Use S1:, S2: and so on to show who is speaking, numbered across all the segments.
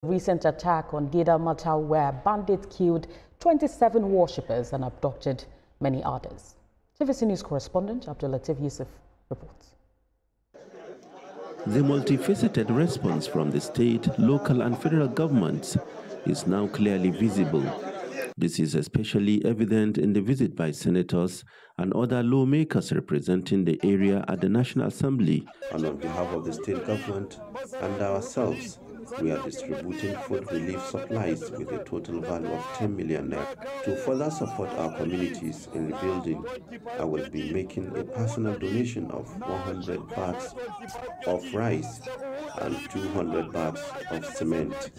S1: Recent attack on Gida Mata where bandits killed 27 worshippers and abducted many others. TVC News correspondent Abdulatif Yusuf reports.
S2: The multifaceted response from the state, local and federal governments is now clearly visible. This is especially evident in the visit by senators and other lawmakers representing the area at the National Assembly. And on behalf of the state government and ourselves, we are distributing food relief supplies with a total value of 10 million naira. To further support our communities in rebuilding, I will be making a personal donation of 100 bags of rice and 200 bags of cement.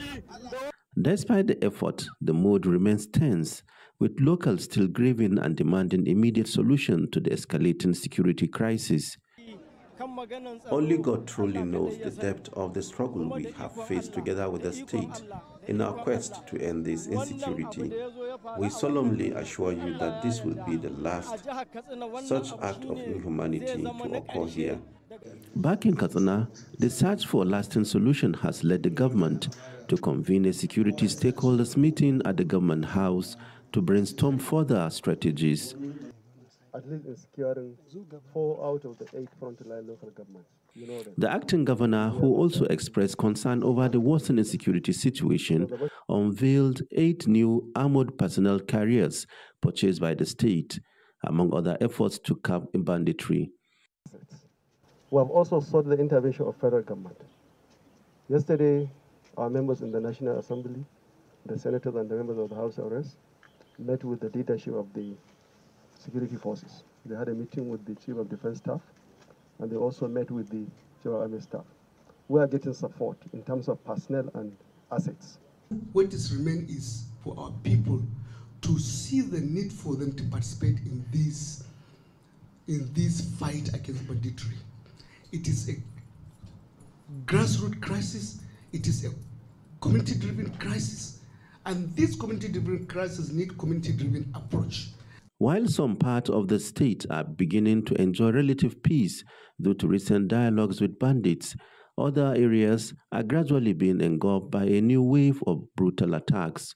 S2: Despite the effort, the mood remains tense, with locals still grieving and demanding immediate solution to the escalating security crisis. Only God truly knows the depth of the struggle we have faced together with the state in our quest to end this insecurity. We solemnly assure you that this will be the last such act of inhumanity to occur here. Back in Katsina, the search for a lasting solution has led the government to convene a security stakeholders meeting at the government house to brainstorm further strategies.
S3: At least in securing 4 out of the 8 frontline local governments.
S2: The acting governor, who also expressed concern over the worsening security situation, unveiled 8 new armored personnel carriers purchased by the state, among other efforts to curb banditry.
S3: We have also sought the intervention of federal government. Yesterday, our members in the National Assembly, the senators and the members of the House of Reps, met with the leadership of the security forces. They had a meeting with the Chief of Defense Staff, and they also met with the Chief of Army Staff. We are getting support in terms of personnel and assets.
S4: What is remain is for our people to see the need for them to participate in this fight against banditry. It is a grassroots crisis. It is a community-driven crisis, and this community-driven crisis need community-driven approach.
S2: While some parts of the state are beginning to enjoy relative peace due to recent dialogues with bandits, other areas are gradually being engulfed by a new wave of brutal attacks.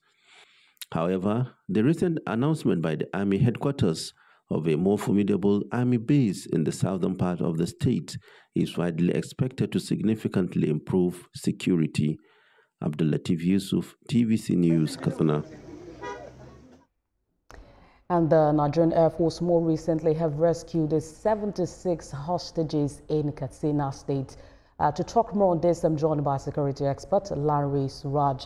S2: However, the recent announcement by the Army headquarters of a more formidable army base in the southern part of the state is widely expected to significantly improve security. Abdulatif Yusuf, TVC News, Katsina.
S1: And the Nigerian Air Force more recently have rescued 76 hostages in Katsina State. To talk more on this, I'm joined by security expert Larry Suraj.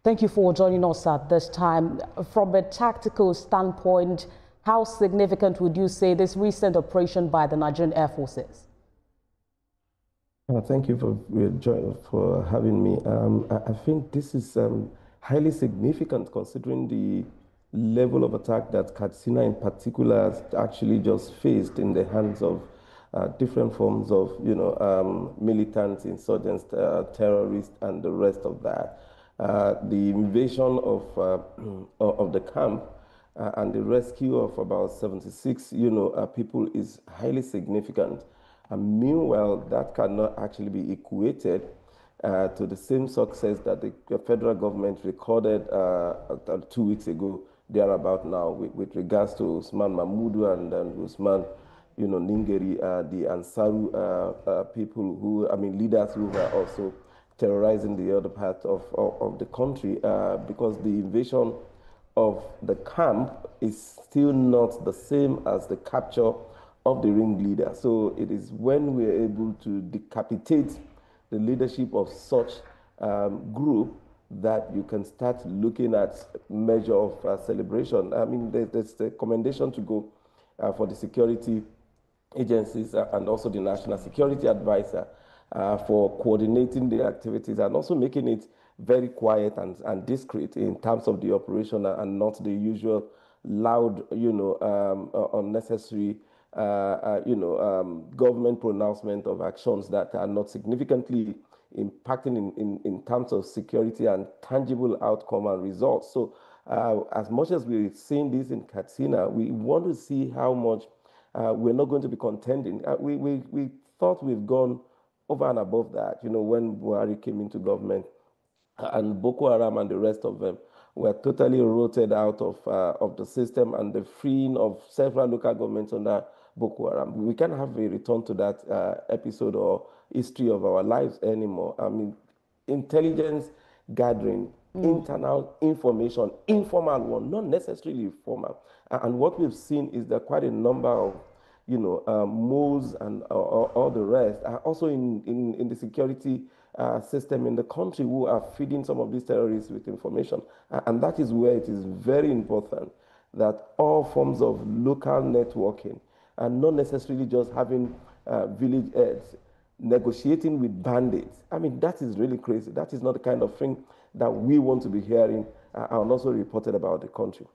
S1: Thank you for joining us at this time. From a tactical standpoint, how significant would you say this recent operation by the Nigerian Air Force is?
S5: Thank you for having me. I think this is highly significant considering the level of attack that Katsina in particular has actually just faced in the hands of different forms of, militants, insurgents, terrorists, and the rest of that. The invasion of the camp and the rescue of about 76, people is highly significant. And meanwhile, that cannot actually be equated to the same success that the federal government recorded 2 weeks ago, thereabout now, with regards to Usman Mahmudu and Usman, Ningeri, the Ansaru people leaders who were also terrorizing the other part of the country, because the invasion of the camp is still not the same as the capture of the ringleader. So it is when we are able to decapitate the leadership of such group that you can start looking at measure of celebration. There's a commendation to go for the security agencies and also the National Security Advisor for coordinating the activities and also making it very quiet and discreet in terms of the operation and not the usual loud, unnecessary, government pronouncement of actions that are not significantly impacting in terms of security and tangible outcome and results. So as much as we're seeing this in Katsina, we want to see how much we're not going to be contending. We thought we've gone over and above that, when Buhari came into government. and Boko Haram and the rest of them were totally rooted out of the system, and the freeing of several local governments under Boko Haram. We can't have a return to that episode or history of our lives anymore. I mean, intelligence gathering, internal information, informal one, not necessarily formal. And what we've seen is that quite a number of, moles and all the rest are also in the security system in the country who are feeding some of these terrorists with information. And that is where it is very important that all forms of local networking, and not necessarily just having village heads negotiating with bandits. I mean, that is really crazy. That is not the kind of thing that we want to be hearing and also reported about the country.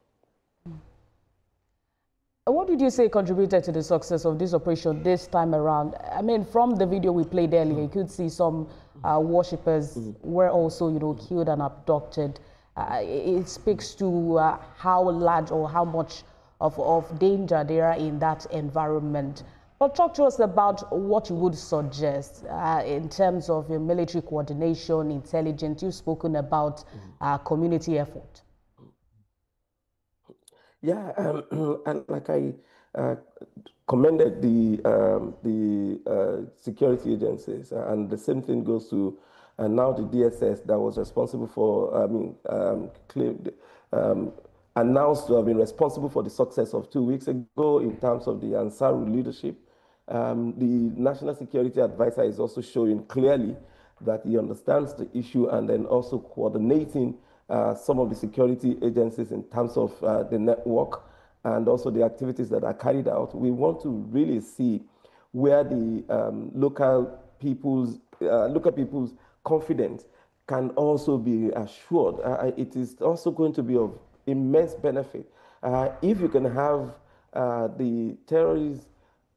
S1: What did you say contributed to the success of this operation this time around? I mean, from the video we played earlier, you could see some worshippers were also, killed and abducted. It speaks to how large or how much of danger there are in that environment. But talk to us about what you would suggest in terms of military coordination, intelligence. You've spoken about community effort.
S5: Yeah, and like I commended the security agencies, and the same thing goes to now the DSS that was responsible for, announced to have been responsible for the success of 2 weeks ago in terms of the Ansaru leadership. The National Security Advisor is also showing clearly that he understands the issue, and then also coordinating some of the security agencies in terms of the network and also the activities that are carried out. We want to really see where the local people's confidence can also be assured. It is also going to be of immense benefit if you can have the terrorists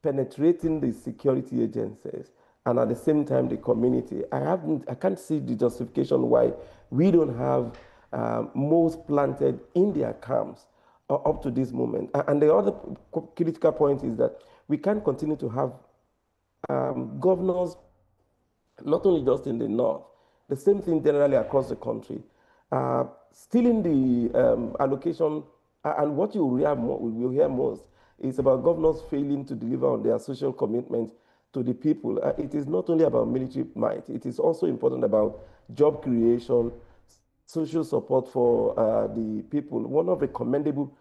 S5: penetrating the security agencies and at the same time the community. I can't see the justification why we don't have moles planted in their camps up to this moment. And the other critical point is that we can't continue to have governors, not only just in the north, the same thing generally across the country, stealing the allocation. And what you will hear most is about governors failing to deliver on their social commitments to the people. It is not only about military might, it is also important about job creation, social support for the people. One of the commendable,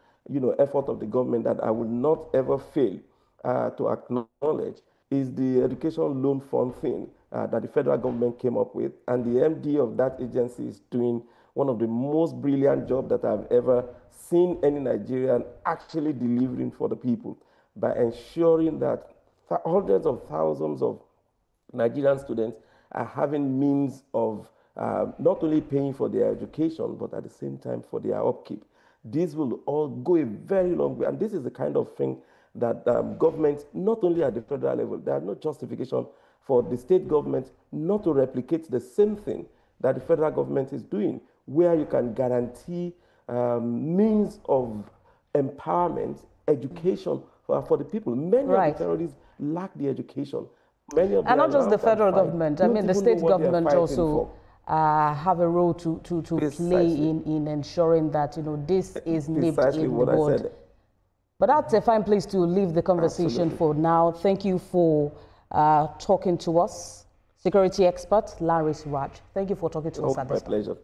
S5: effort of the government that I will not ever fail to acknowledge is the education loan fund thing that the federal government came up with, and the MD of that agency is doing one of the most brilliant jobs that I've ever seen any Nigerian actually delivering for the people by ensuring that hundreds of thousands of Nigerian students are having means of not only paying for their education, but at the same time for their upkeep. This will all go a very long way, and this is the kind of thing that governments, not only at the federal level, there are no justification for the state government not to replicate the same thing that the federal government is doing, where you can guarantee means of empowerment, education for the people. Many of the terrorists lack the education. Many of them, and
S1: not just the federal government. I mean, the state government also have a role to play in ensuring that this is nipped in the bud. But that's a fine place to leave the conversation for now. Thank you for talking to us, security expert Larry Suraj. Thank you for talking to us at this time.
S5: My pleasure.